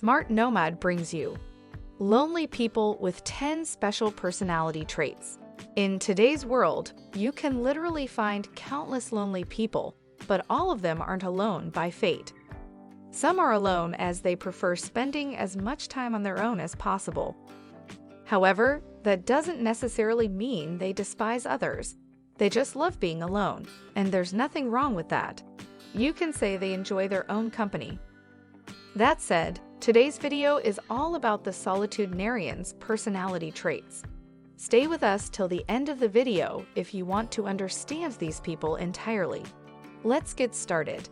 Smart Nomad brings you lonely people with 10 special personality traits. In today's world, you can literally find countless lonely people, but all of them aren't alone by fate. Some are alone as they prefer spending as much time on their own as possible. However, that doesn't necessarily mean they despise others. They just love being alone, and there's nothing wrong with that. You can say they enjoy their own company. That said, today's video is all about the solitudinarian's personality traits. Stay with us till the end of the video if you want to understand these people entirely. Let's get started.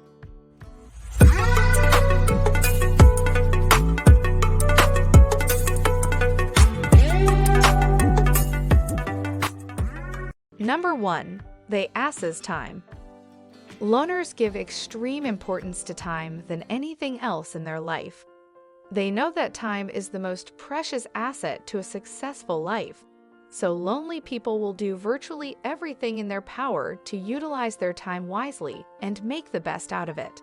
Number 1. They ass's time. Loners give extreme importance to time than anything else in their life. They know that time is the most precious asset to a successful life, so lonely people will do virtually everything in their power to utilize their time wisely and make the best out of it.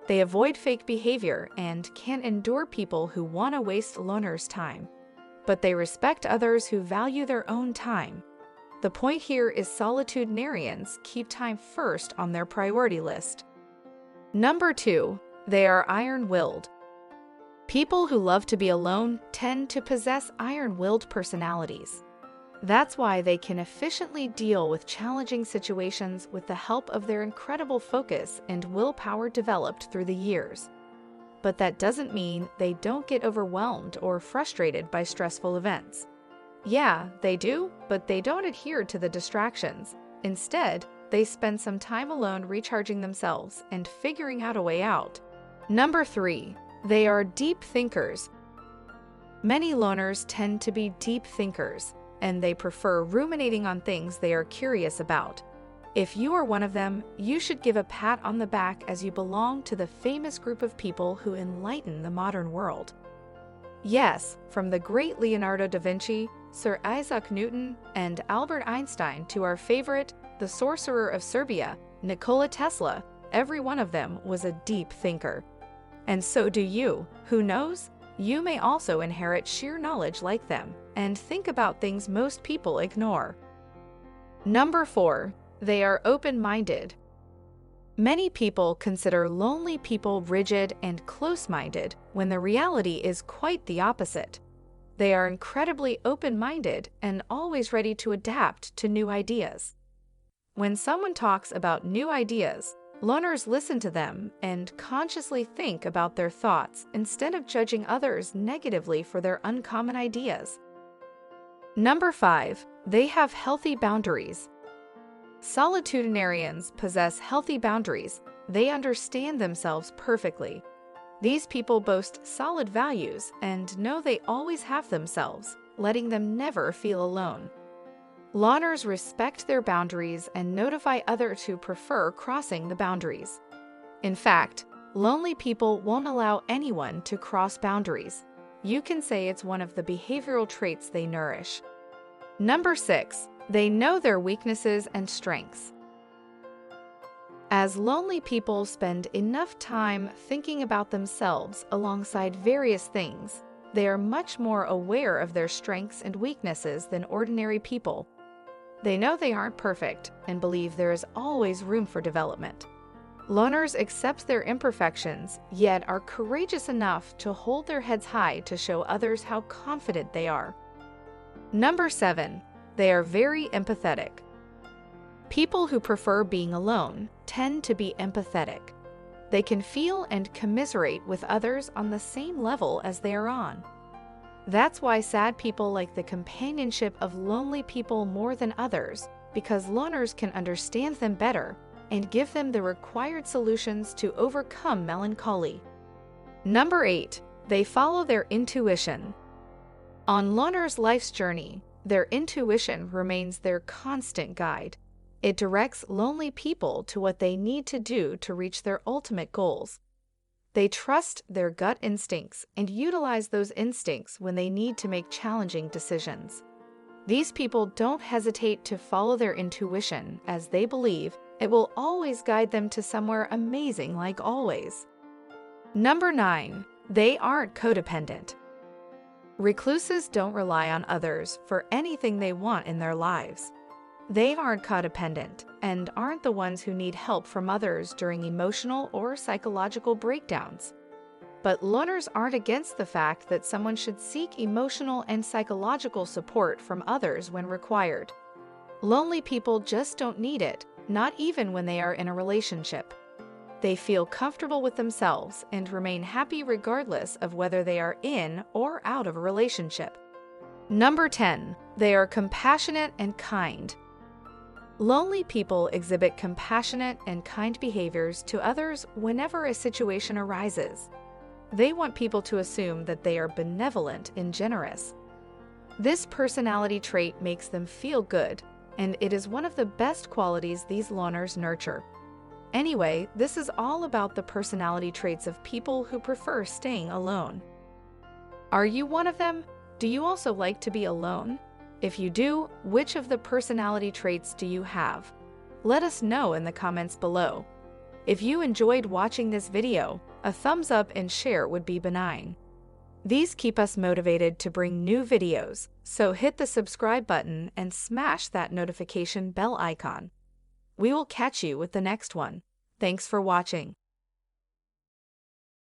They avoid fake behavior and can't endure people who want to waste loners' time, but they respect others who value their own time. The point here is solitudinarians keep time first on their priority list. Number 2. They are iron-willed. People who love to be alone tend to possess iron-willed personalities. That's why they can efficiently deal with challenging situations with the help of their incredible focus and willpower developed through the years. But that doesn't mean they don't get overwhelmed or frustrated by stressful events. Yeah, they do, but they don't adhere to the distractions. Instead, they spend some time alone recharging themselves and figuring out a way out. Number 3. They are deep thinkers. Many loners tend to be deep thinkers, and they prefer ruminating on things they are curious about. If you are one of them, you should give a pat on the back as you belong to the famous group of people who enlighten the modern world. Yes, from the great Leonardo da Vinci, Sir Isaac Newton, and Albert Einstein to our favorite, the sorcerer of Serbia, Nikola Tesla, every one of them was a deep thinker. And so do you. Who knows? You may also inherit sheer knowledge like them and think about things most people ignore. Number 4. They are open-minded. Many people consider lonely people rigid and close-minded when the reality is quite the opposite. They are incredibly open-minded and always ready to adapt to new ideas. When someone talks about new ideas, loners listen to them and consciously think about their thoughts instead of judging others negatively for their uncommon ideas. Number 5. They have healthy boundaries. Solitudinarians possess healthy boundaries. They understand themselves perfectly. These people boast solid values and know they always have themselves, letting them never feel alone. Loners respect their boundaries and notify others who prefer crossing the boundaries. In fact, lonely people won't allow anyone to cross boundaries. You can say it's one of the behavioral traits they nourish. Number 6. They know their weaknesses and strengths. As lonely people spend enough time thinking about themselves alongside various things, they are much more aware of their strengths and weaknesses than ordinary people. They know they aren't perfect and believe there is always room for development. Loners accept their imperfections, yet are courageous enough to hold their heads high to show others how confident they are. Number 7. They are very empathetic. People who prefer being alone tend to be empathetic. They can feel and commiserate with others on the same level as they are on. That's why sad people like the companionship of lonely people more than others, because loners can understand them better and give them the required solutions to overcome melancholy. Number 8. They follow their intuition. On loners' life's journey, their intuition remains their constant guide. It directs lonely people to what they need to do to reach their ultimate goals. They trust their gut instincts and utilize those instincts when they need to make challenging decisions. These people don't hesitate to follow their intuition as they believe it will always guide them to somewhere amazing like always. Number 9. They aren't codependent. Recluses don't rely on others for anything they want in their lives. They aren't codependent and aren't the ones who need help from others during emotional or psychological breakdowns. But loners aren't against the fact that someone should seek emotional and psychological support from others when required. Lonely people just don't need it, not even when they are in a relationship. They feel comfortable with themselves and remain happy regardless of whether they are in or out of a relationship. Number 10. They are compassionate and kind. Lonely people exhibit compassionate and kind behaviors to others whenever a situation arises. They want people to assume that they are benevolent and generous. This personality trait makes them feel good, and it is one of the best qualities these loners nurture. Anyway, this is all about the personality traits of people who prefer staying alone. Are you one of them? Do you also like to be alone? If you do, which of the personality traits do you have? Let us know in the comments below. If you enjoyed watching this video, a thumbs up and share would be benign. These keep us motivated to bring new videos, so hit the subscribe button and smash that notification bell icon. We will catch you with the next one. Thanks for watching.